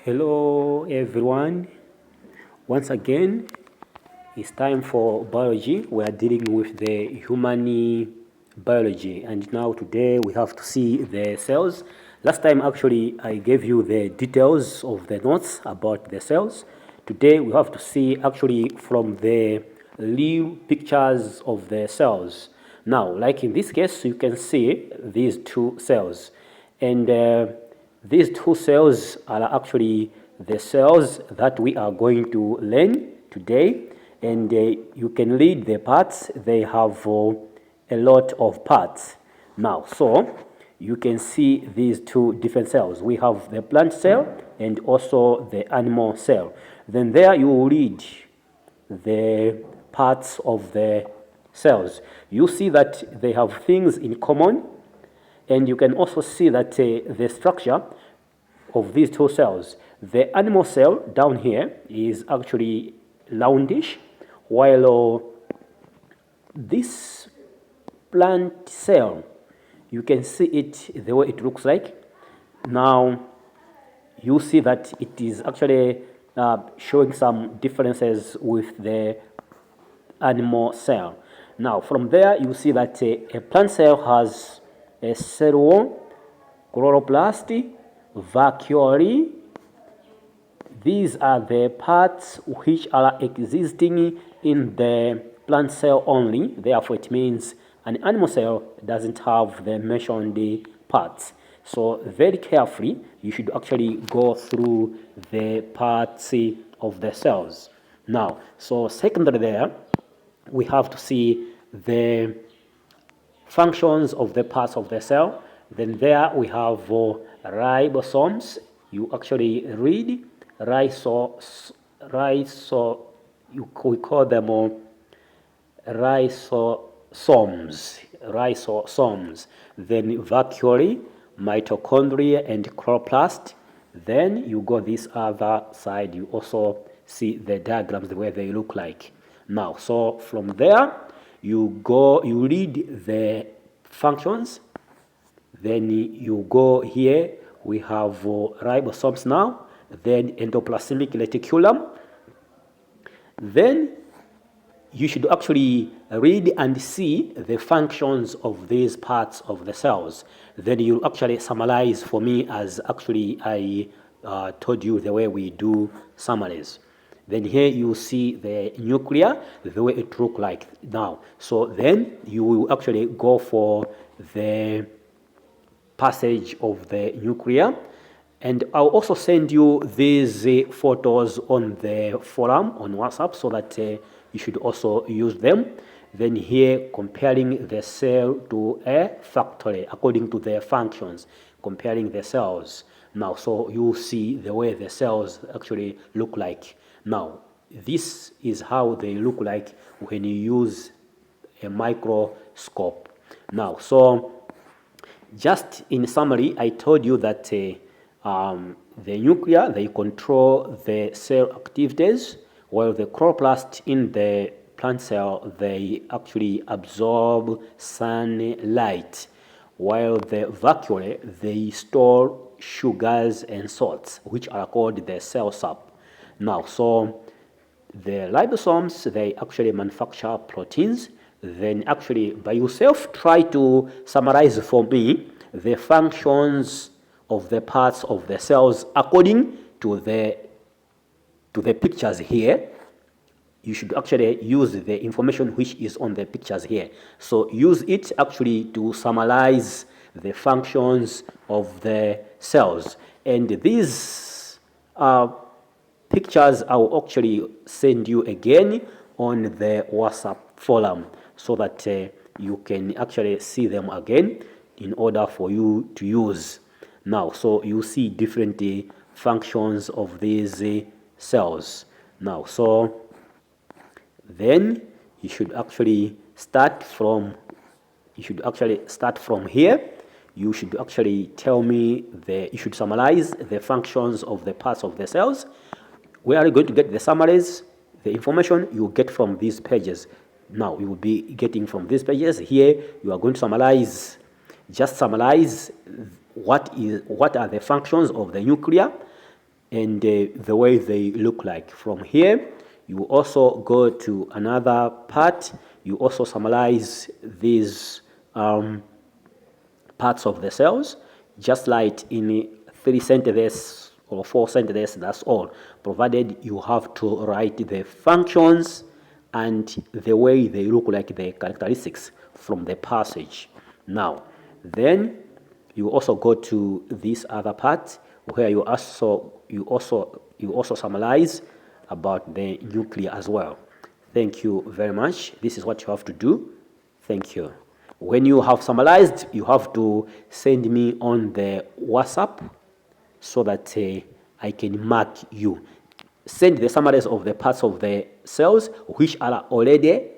Hello everyone, once again it's time for biology. We are dealing with the human biology, and now today we have to see the cells. Last time actually I gave you the details of the notes about the cells. Today we have to see actually from the real pictures of the cells. Now, like in this case, you can see these two cells, and these two cells are actually the cells that we are going to learn today, and you can read the parts. They have a lot of parts. Now, so you can see these two different cells. We have the plant cell and also the animal cell. Then there you will read the parts of the cells. You see that they have things in common, and you can also see that the structure of these two cells. The animal cell down here is actually roundish, while this plant cell, you can see it the way it looks like. Now you see that it is actually showing some differences with the animal cell. Now from there you see that a plant cell has a cell wall, chloroplast, vacuole. These are the parts which are existing in the plant cell only. Therefore, it means an animal cell doesn't have the mentioned parts. So very carefully, you should actually go through the parts of the cells. Now, so secondly there, we have to see the functions of the parts of the cell. Then there we have ribosomes. You actually read we call them ribosomes. Then vacuole, mitochondria, and chloroplast. Then you go this other side, you also see the diagrams the way they look like. Now, so from there you read the functions. Then you go here, we have ribosomes now, then endoplasmic reticulum. Then you should actually read and see the functions of these parts of the cells. Then you actually summarize for me as actually I told you the way we do summaries. Then here you see the nuclear, the way it looks like now. So then you will actually go for the passage of the nuclear. And I'll also send you these photos on the forum on WhatsApp so that you should also use them. Then here comparing the cell to a factory according to their functions, comparing the cells. Now, so you see the way the cells actually look like. Now, this is how they look like when you use a microscope. Now, so just in summary, I told you that the nuclear, they control the cell activities, while the chloroplast in the plant cell, they actually absorb sunlight, while the vacuole, they store sugars and salts, which are called the cell sap. Now, so the ribosomes, they actually manufacture proteins. Then actually by yourself try to summarize for me the functions of the parts of the cells according to the pictures here. You should actually use the information which is on the pictures here. So use it actually to summarize the functions of the cells. And these pictures I will actually send you again on the WhatsApp forum so that you can actually see them again in order for you to use. Now, so you see different functions of these cells. Now, so then you should actually start from here. You should actually tell me you should summarize the functions of the parts of the cells. We are going to get the summaries, the information you get from these pages. Now you will be getting from these pages. Here you are going to summarize, just summarize what are the functions of the nuclear, and the way they look like. From here, you also go to another part. You also summarize these parts of the cells, just like in 3 sentences or 4 sentences, that's all, provided you have to write the functions and the way they look like, the characteristics from the passage. Now, then you also go to this other part where you also summarize about the nuclear as well. Thank you very much. This is what you have to do. Thank you. When you have summarized, you have to send me on the WhatsApp so that I can mark you. Send the summaries of the parts of the cells which are already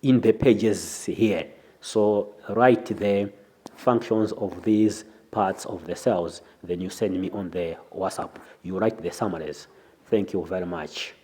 in the pages here. So write the functions of these parts of the cells, then you send me on the WhatsApp. You write the summaries. Thank you very much.